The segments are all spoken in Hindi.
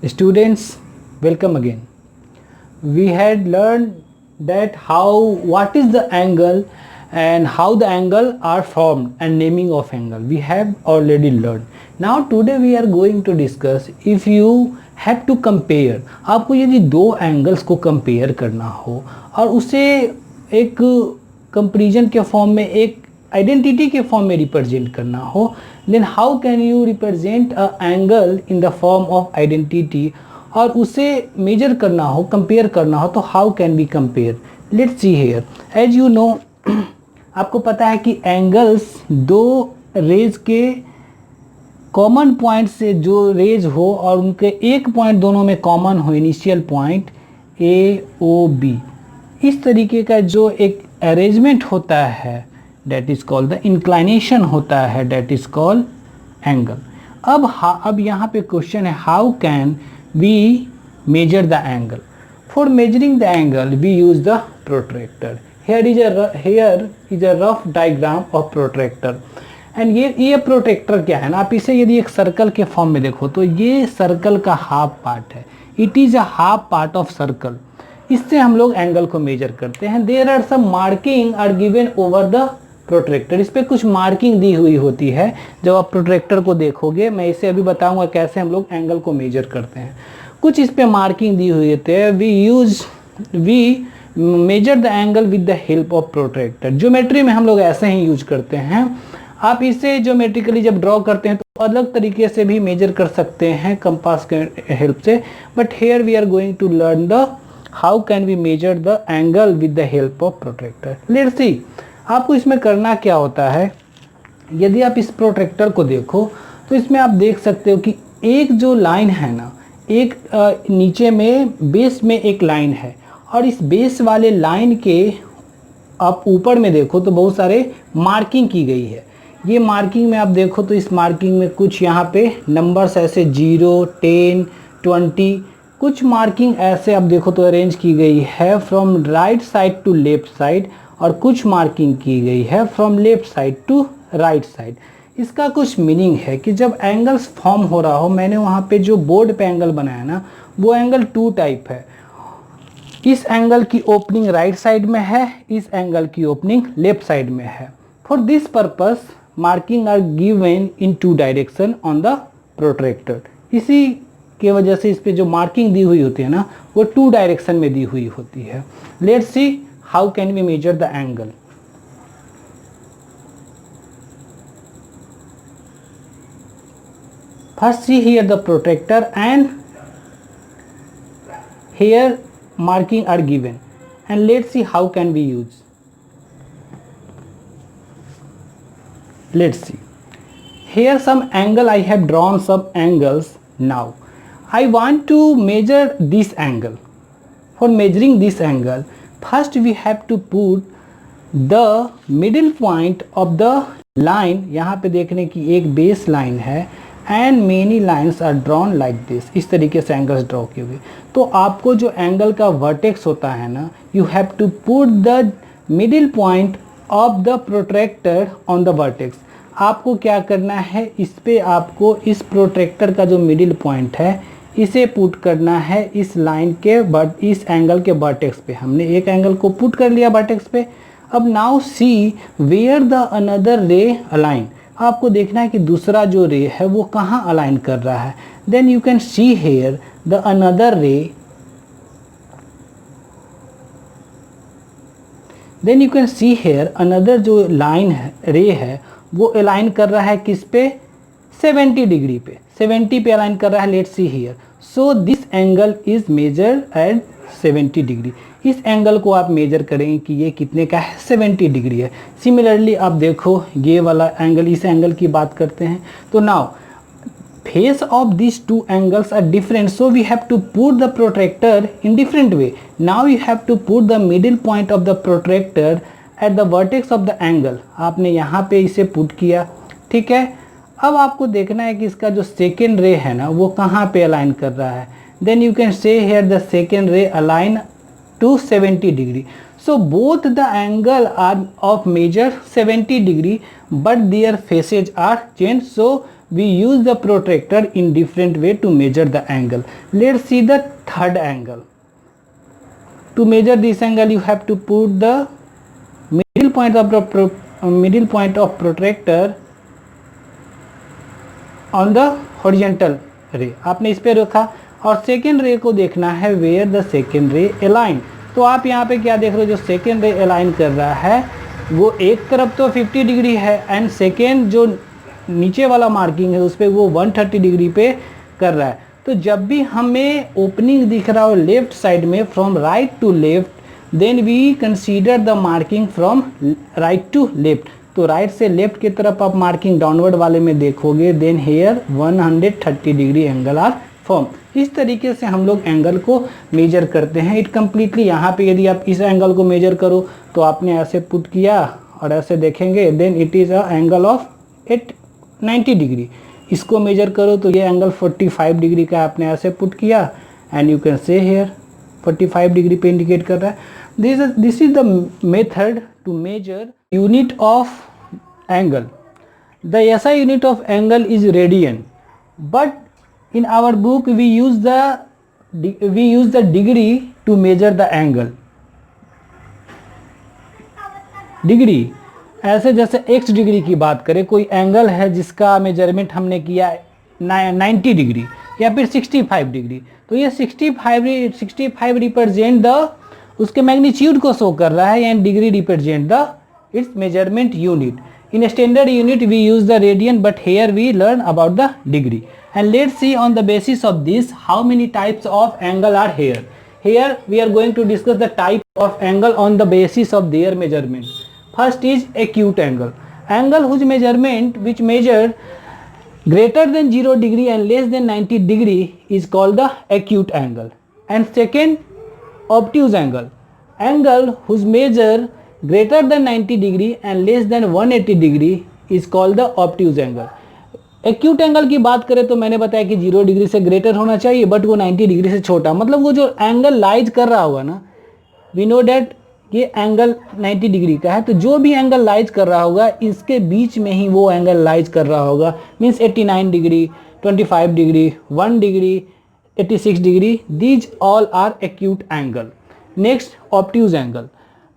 Students, welcome again. We had learned that what is the angle and how the angle are formed and naming of angle. We have already learned. Now today we are going to discuss if you have to compare. आपको यदि दो एंगल्स को कंपेयर करना हो और उसे एक कंपेरिजन के फॉर्म में, एक आइडेंटिटी के फॉर्म में रिप्रेजेंट करना हो, then how can you represent a angle in the form of identity, और उसे मेजर करना हो, कंपेयर करना हो, तो how can be compare. Let's see here. As you know, आपको पता है कि एंगल्स दो रेज के कॉमन पॉइंट से जो रेज हो और उनके एक पॉइंट दोनों में कॉमन हो, initial point A O B, इस तरीके का जो एक अरेंजमेंट होता है that is called the inclination होता है, डेट इज़ कॉल्ड एंगल. अब यहाँ पे क्वेश्चन है, how can we measure the angle. For measuring the angle we use the protractor. here is a rough diagram of protractor. एंड ये प्रोट्रैक्टर क्या है ना, आप इसे यदि एक सर्कल के फॉर्म में देखो तो ये सर्कल का हाफ पार्ट है. It is a half part of circle. इससे हम लोग एंगल को मेजर करते हैं. There are some marking are given over the protractor. इस पर कुछ मार्किंग दी हुई होती है. जब आप प्रोट्रैक्टर को देखोगे, मैं इसे अभी बताऊंगा कैसे हम लोग एंगल को मेजर करते हैं. कुछ इस पे मार्किंग दी हुई होती है. We measure the angle with the help of protractor. Geometry में हम लोग ऐसे ही यूज करते हैं. आप इसे ज्योमेट्रिकली जब ड्रॉ करते हैं तो अलग तरीके से भी मेजर कर सकते हैं कंपास के हेल्प से. But here we are going to learn the how can we measure the angle with the help of protractor. Let's see. आपको इसमें करना क्या होता है, यदि आप इस प्रोट्रैक्टर को देखो तो इसमें आप देख सकते हो कि एक जो लाइन है ना, एक नीचे में बेस में एक लाइन है, और इस बेस वाले लाइन के आप ऊपर में देखो तो बहुत सारे मार्किंग की गई है. ये मार्किंग में आप देखो तो इस मार्किंग में कुछ यहाँ पे नंबर्स ऐसे 0, 10, 20, कुछ मार्किंग ऐसे आप देखो तो अरेंज की गई है from right side to left side, और कुछ मार्किंग की गई है from left side to right side. इसका कुछ मीनिंग है कि जब एंगल्स फॉर्म हो रहा हो, मैंने वहाँ पे जो बोर्ड पे एंगल बनाया ना, वो एंगल 2 टाइप है. इस एंगल की ओपनिंग राइट साइड में है, इस एंगल की ओपनिंग लेफ्ट साइड में है. For this purpose marking are given in 2 direction on the protractor. इसी के वजह से इस पे जो मार्किंग दी हुई होती है ना, वो 2 डायरेक्शन में दी हुई होती है. Let's see how can we measure the angle. First see here the protractor, and here marking are given, and let's see how can we use. Let's see. Here some angle, I have drawn some angles. Now I want to measure this angle. For measuring this angle, first we have to put the middle point of the line. यहाँ पे देखने की एक बेस लाइन है, and many lines are drawn like this. इस तरीके से एंगल्स ड्रॉ किए हुए. तो आपको जो एंगल का वर्टेक्स होता है ना, you have to put the middle point of the protractor on the vertex. आपको क्या करना है, इस पे आपको इस प्रोट्रैक्टर का जो मिडिल पॉइंट है, इसे पुट करना है इस लाइन के इस एंगल के वर्टेक्स पे. हमने एक एंगल को पुट कर लिया वर्टेक्स पे. अब now see where the another ray align. आपको देखना है कि दूसरा जो रे है वो कहाँ अलाइन कर रहा है. Then you can see here the another ray. Then you can see here another जो लाइन है, रे है, वो अलाइन कर रहा है किस पे, 70 डिग्री पे. 70 पे अलाइन कर रहा है. Let's see here. So this angle is measured eight 70 degree. इस एंगल को आप मेजर करेंगे कि ये कितने का है, 70 डिग्री है. सिमिलरली आप देखो ये वाला एंगल, इस एंगल की बात करते हैं तो now face of this 2 angles are different, so we have to put the protractor in different way. Now you have to put the middle point of the protractor at the vertex of the angle. आपने यहाँ पे इसे पुट किया, ठीक है. अब आपको देखना है कि इसका जो सेकेंड रे है ना, वो कहाँ पे अलाइन कर रहा है. Then you can say here the second ray align to 70 degree. So both the angle are of measure 70 degree, but their faces are changed. So we use the protractor in different way to measure the angle. Let's see the third angle. To measure this angle, you have to put the middle point of protractor on the horizontal ray. आपने इस पे रखा और सेकेंड रे को देखना है where the second ray align. तो आप यहाँ पे क्या देख रहे हो, जो सेकेंड रे अलाइन कर रहा है वो एक तरफ तो 50 डिग्री है एंड सेकेंड जो नीचे वाला मार्किंग है उस पर वो 130 डिग्री पे कर रहा है. तो जब भी हमें ओपनिंग दिख रहा हो लेफ्ट साइड में from right to left, then we consider the marking from right to left. तो राइट से लेफ्ट की तरफ आप मार्किंग डाउनवर्ड वाले में देखोगे, then here 130 degree angle are form. इस तरीके से हम लोग एंगल को मेजर करते हैं. इट कम्प्लीटली यहाँ पे यदि आप इस एंगल को मेजर करो तो आपने ऐसे पुट किया और ऐसे देखेंगे, then it is a angle of 90 degree. इसको मेजर करो तो ये एंगल 45 डिग्री का आपने ऐसे पुट किया and you can say here 45 degree पे इंडिकेट कर रहा है. This is the method to measure unit of angle. The SI unit of angle is radian, but in our book we use the degree to measure the angle. Degree ऐसे जैसे x डिग्री की बात करें, कोई एंगल है जिसका मेजरमेंट हमने किया 90 डिग्री या फिर 65 डिग्री, तो ये 65 रिप्रेजेंट द उसके मैग्नीट्यूड को शो कर रहा है and degree represent the it's measurement unit. In standard unit we use the radian, but here we learn about the degree. And let's see on the basis of this how many types of angle are here. Here we are going to discuss the type of angle on the basis of their measurement. First is acute angle. Angle whose measurement which measure greater than 0 degree and less than 90 degree is called the acute angle. And second, obtuse angle. Angle whose measure greater than 90 degree and less than 180 degree is called the obtuse angle. Acute angle की बात करें तो मैंने बताया कि 0 डिग्री से ग्रेटर होना चाहिए बट वो 90 डिग्री से छोटा, मतलब वो जो एंगल लाइज कर रहा होगा ना, वी नो डैट ये एंगल 90 डिग्री का है, तो जो भी एंगल लाइज कर रहा होगा इसके बीच में ही वो एंगल लाइज कर रहा होगा. Means 89 degree, 25 degree, 1 degree, 86 degree, these all are acute angle. Next obtuse angle.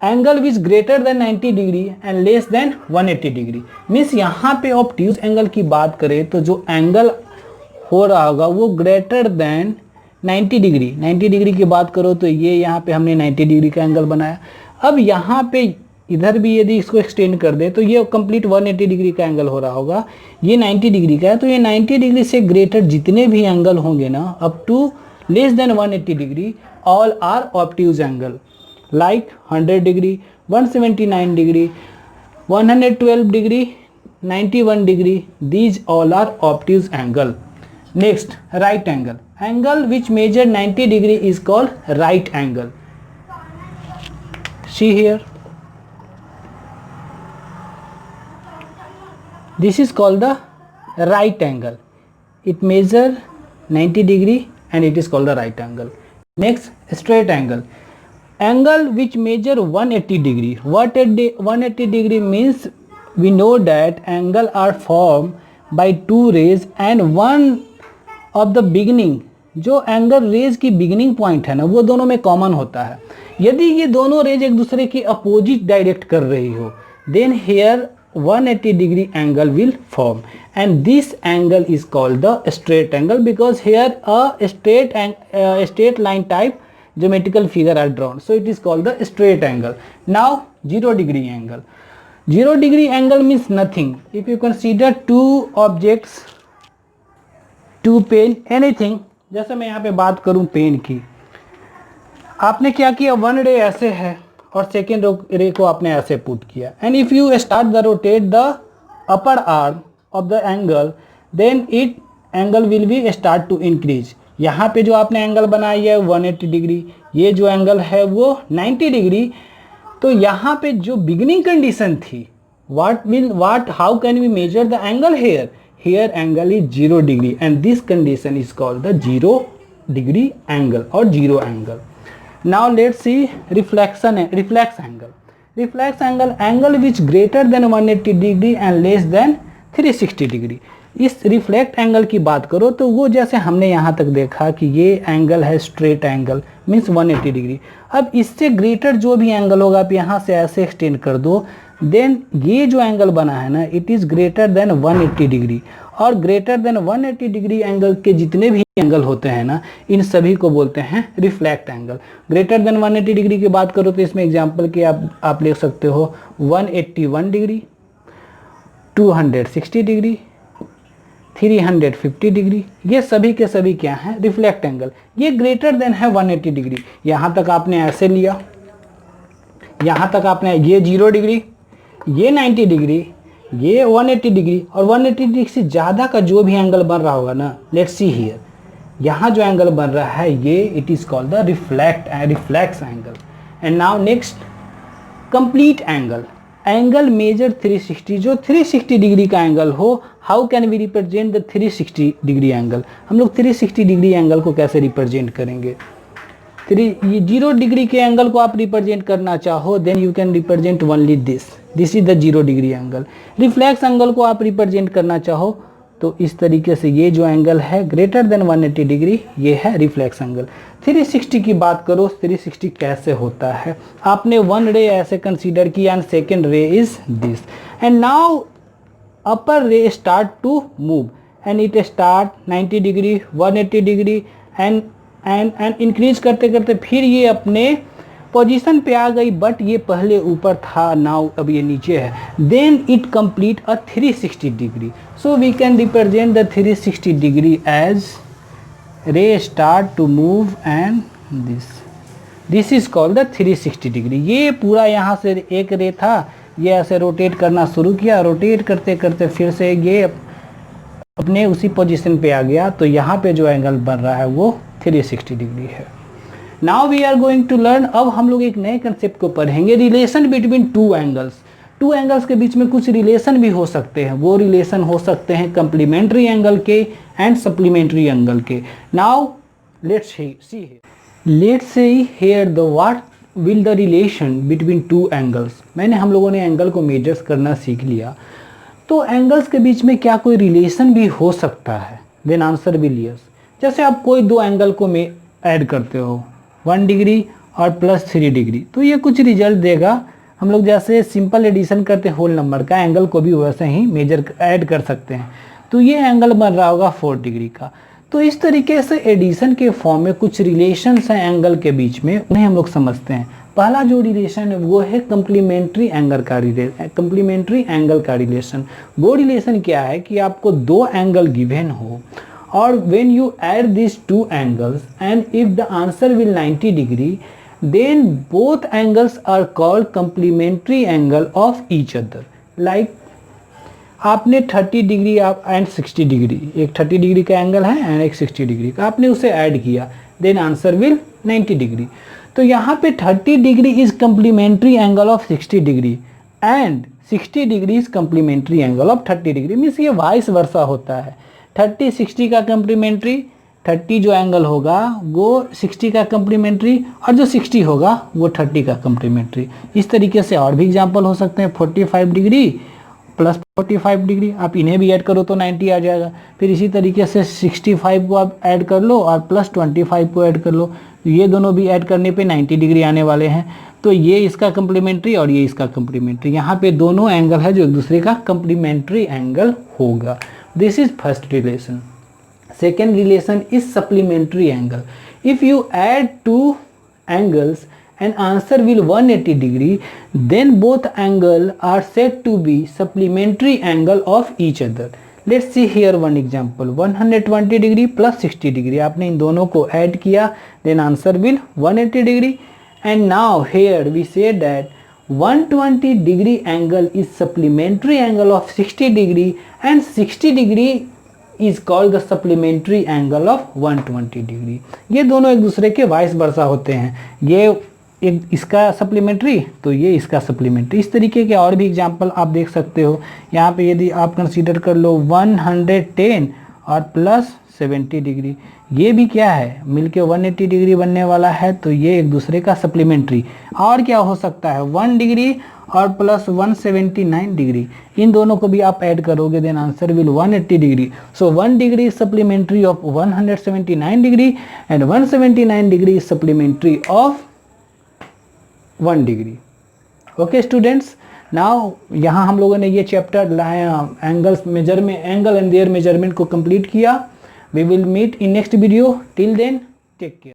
Angle which greater than 90 degree and less than 180 degree. Means यहाँ पे ऑब्ट्यूज एंगल की बात करें तो जो एंगल हो रहा होगा वो ग्रेटर देन 90 डिग्री. 90 डिग्री की बात करो तो ये यहाँ पे हमने 90 डिग्री का एंगल बनाया. अब यहाँ पे इधर भी यदि इसको एक्सटेंड कर दे तो ये कंप्लीट 180 डिग्री का एंगल हो रहा होगा. ये 90 डिग्री का है, तो ये 90 डिग्री से ग्रेटर जितने भी एंगल होंगे ना up to less than 180 degree all are obtuse angle. Like 100 degree, 179 degree, 112 degree, 91 degree, these all are obtuse angle. Next, right angle. Angle which measure 90 degree is called right angle. See here, this is called the right angle. It measure 90 degree and it is called the right angle. Next, straight angle. Angle which measure 180 degree. 180 degree means we know that angle are formed by two rays and one of the beginning. जो एंगल रेज की बिगिनिंग पॉइंट है ना वो दोनों में कॉमन होता है. यदि ये दोनों रेज एक दूसरे की अपोजिट डायरेक्ट कर रही हो then here 180 degree angle will form and this angle is called the straight angle because here a straight line type geometrical figure are drawn, so it is called the straight angle. Now 0 degree angle. 0 degree angle means nothing. If you consider two objects, two pen, anything, जैसे मैं यहाँ पे बात करूँ पेन की, आपने क्या किया, वन रे ऐसे है और सेकेंड रे को आपने ऐसे पुट किया and if you start the rotate the upper arm of the angle then it angle will be start to increase. यहाँ पे जो आपने एंगल बनाई है 180 डिग्री, ये जो एंगल है वो 90 डिग्री. तो यहाँ पे जो बिगिनिंग कंडीशन थी how can we measure the angle here, here angle is 0 degree and this condition is called the 0 degree angle or 0 angle. Now let's see reflex angle. Reflex angle which greater than 180 degree and less than 360 degree. इस रिफ्लेक्ट एंगल की बात करो तो वो जैसे हमने यहाँ तक देखा कि ये एंगल है स्ट्रेट एंगल मीन्स 180 डिग्री। अब इससे ग्रेटर जो भी एंगल होगा आप यहाँ से ऐसे एक्सटेंड कर दो, देन ये जो एंगल बना है ना it is greater than 180 degree. और ग्रेटर देन 180 डिग्री एंगल के जितने भी एंगल होते हैं ना इन सभी को बोलते हैं reflect angle. Greater than 180 degree की बात करो तो इसमें एग्जांपल के आप लिख सकते हो 181 डिग्री, 260 डिग्री, 350 डिग्री, ये सभी के सभी क्या हैं रिफ्लेक्ट एंगल। ये ग्रेटर देन है 180 डिग्री। यहाँ तक आपने ऐसे लिया, यहाँ तक आपने ये 0 डिग्री, ये 90 डिग्री, ये 180 डिग्री और 180 डिग्री से ज़्यादा का जो भी एंगल बन रहा होगा ना, लेट्स सी हियर, यहाँ जो एंगल बन रहा है ये it is called the reflex angle. And now next complete angle. Angle measure 360, जो 360 डिग्री का एंगल हो। How can we represent the 360 degree angle? हम लोग 360 डिग्री एंगल को कैसे रिप्रेजेंट करेंगे? ये 0 डिग्री के एंगल को आप रिप्रेजेंट करना चाहो then you can represent only this is the 0 degree angle. Reflex angle को आप रिप्रेजेंट करना चाहो तो इस तरीके से ये जो एंगल है ग्रेटर देन 180 डिग्री ये है रिफ्लेक्स एंगल। 360 की बात करो, 360 कैसे होता है? आपने वन रे ऐसे कंसीडर किया and second ray is this and now upper ray start to move and it start 90 degree, 180 degree and increase करते करते फिर ये अपने पोजीशन पे आ गई, बट ये पहले ऊपर था, नाउ अब ये नीचे है। Then it complete a 360 degree. So we can represent the 360 degree as ray start to move and this is called the 360 degree. ये पूरा यहाँ से एक रे था, ये ऐसे रोटेट करना शुरू किया, रोटेट करते करते फिर से ये अपने उसी पोजीशन पे आ गया, तो यहाँ पे जो एंगल बन रहा है वो 360 डिग्री है। Now we are going to learn, अब हम लोग एक नए कंसेप्ट को पढ़ेंगे, relation between two angles. Two angles के बीच में कुछ रिलेशन भी हो सकते हैं, वो रिलेशन हो सकते हैं कंप्लीमेंट्री एंगल के एंड सप्लीमेंट्री एंगल के। Now let's see here the what will the relation between two angles. मैंने हम लोगों ने एंगल को मेजर्स करना सीख लिया, तो एंगल्स के बीच में क्या कोई रिलेशन भी हो सकता है? Then answer will yes. जैसे आप कोई दो एंगल को में ऐड करते हो 1 डिग्री और +3 डिग्री, तो ये कुछ रिजल्ट देगा। हम लोग जैसे सिंपल एडिशन करते हैं होल नंबर का, एंगल को भी वैसे ही मेजर ऐड कर सकते हैं, तो ये एंगल बन रहा होगा 4 डिग्री का। तो इस तरीके से एडिशन के फॉर्म में कुछ रिलेशंस हैं एंगल के बीच में, उन्हें हम लोग समझते हैं। पहला जो रिलेशन है वो है कंप्लीमेंट्री एंगल का रिलेशन। वो रिलेशन क्या है कि आपको दो एंगल गिवन हो और when you add these two angles and if the answer will 90 degree then both angles are called complementary angle of each other. Like आपने 30 डिग्री एंड 60 डिग्री, एक 30 डिग्री का एंगल है एंड एक 60 डिग्री का, आपने उसे ऐड किया, देन आंसर विल 90 डिग्री। तो यहाँ पे 30 degree is complementary angle of 60 degree and 60 degree is complementary angle of 30 degree. Means ये वाइस वर्सा होता है, 30 60 का कम्प्लीमेंट्री, 30 जो एंगल होगा वो 60 का कम्प्लीमेंट्री और जो 60 होगा वो 30 का कम्प्लीमेंट्री। इस तरीके से और भी एग्जाम्पल हो सकते हैं, 45 डिग्री प्लस 45 डिग्री, आप इन्हें भी ऐड करो तो 90 आ जाएगा। फिर इसी तरीके से 65 को आप ऐड कर लो और प्लस 25 को ऐड कर लो, ये दोनों भी ऐड करने पे 90 डिग्री आने वाले हैं। तो ये इसका कम्प्लीमेंट्री और ये इसका कम्प्लीमेंट्री, यहाँ पे दोनों एंगल है जो एक दूसरे का कम्प्लीमेंट्री एंगल होगा। This is first relation. Second relation is supplementary angle. If you add two angles and answer will 180 degree, then both angle are said to be supplementary angle of each other. Let's see here one example. 120 degree plus 60 degree. आपने इन दोनों को ऐड किया, then answer will 180 degree. And now here we say that 120 degree angle is supplementary angle of 60 degree and 60 degree is called the supplementary angle of 120 degree. ये दोनों एक दूसरे के वाइस वर्सा होते हैं, ये एक इसका सप्लीमेंट्री तो ये इसका सप्लीमेंट्री। इस तरीके के और भी एग्जांपल आप देख सकते हो। यहाँ पे यदि आप कंसीडर कर लो 110 और प्लस 70 डिग्री, ये भी क्या है मिलके 180 डिग्री बनने वाला है, तो ये एक दूसरे का सप्लीमेंट्री। और क्या हो सकता है 1 डिग्री और प्लस 179 डिग्री, इन दोनों को भी आप ऐड करोगे then answer will 180 degree. So 1 degree is supplementary of 179 degree and 179 degree is supplementary of 1 degree. Okay students, now यहाँ हम लोगों ने ये chapter angles measurement, angle and their measurement को कंप्लीट किया. We will meet in next video. Till then take care.